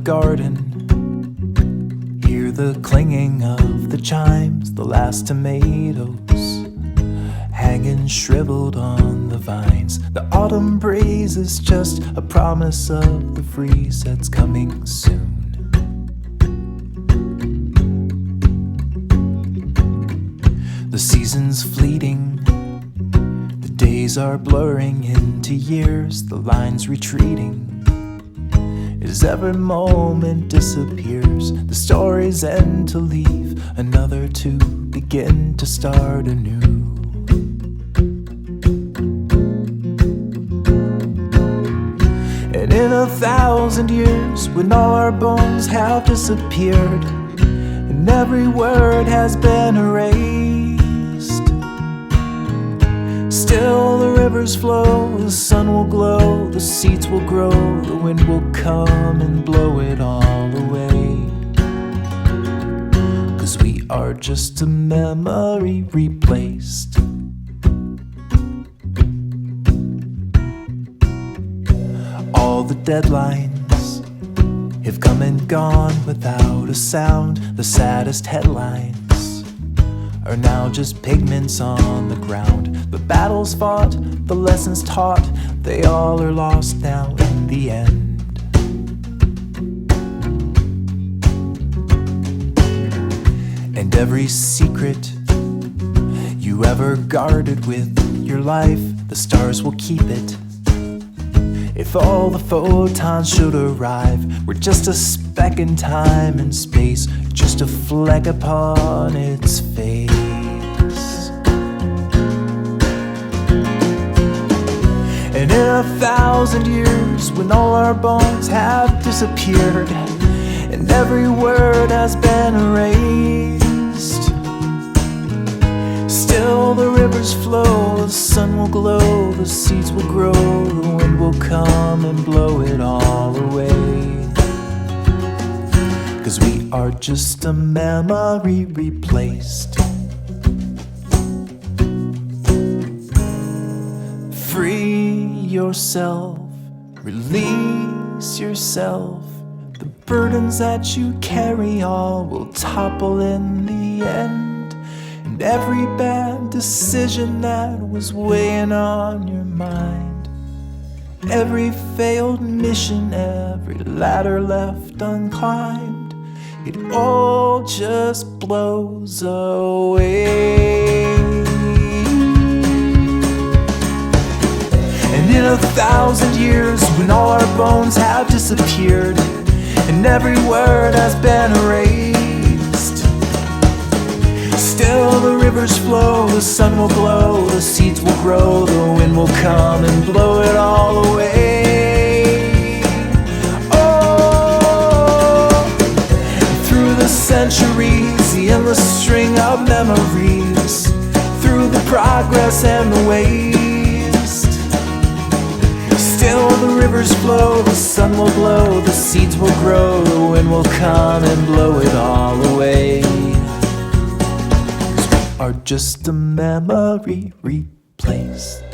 garden. Hear the clinging of the chimes, the last tomatoes hanging shriveled on the vines. The autumn breeze is just a promise of the freeze that's coming soon. The season's fleeting, the days are blurring into years, the line's retreating. As every moment disappears, the stories end to leave, another to begin to start anew. And in 1,000 years, when all our bones have disappeared and every word has been erased, still the rivers flow, the sun will glow, the seeds will grow, the wind will come and blow it all away. 'Cause we are just a memory replaced. All the deadlines have come and gone without a sound. The saddest headlines are now just pigments on the ground. The battles fought, the lessons taught, they all are lost now in the end. And every secret you ever guarded with your life, the stars will keep it. If all the photons should arrive, we're just a speck in time and space, just a fleck upon its face. And in 1,000 years, when all our bones have disappeared and every word has been erased, still the rivers flow, the sun will glow, the seeds will grow, the wind will come and blow it all away. 'Cause we are just a memory replaced. Free yourself, release yourself. The burdens that you carry all will topple in the end. And every bad decision that was weighing on your mind, every failed mission, every ladder left unclimbed, it all just blows away. And in 1,000 years, when all our bones have disappeared and every word has been erased, still the rivers flow, the sun will glow, the seeds will grow, the wind will come and blow it all away. Oh, through the centuries, the endless string of memories, through the progress and the waste, still the rivers flow, the sun will glow, the seeds will grow, the wind will come and blow it all away. Are just a memory replaced.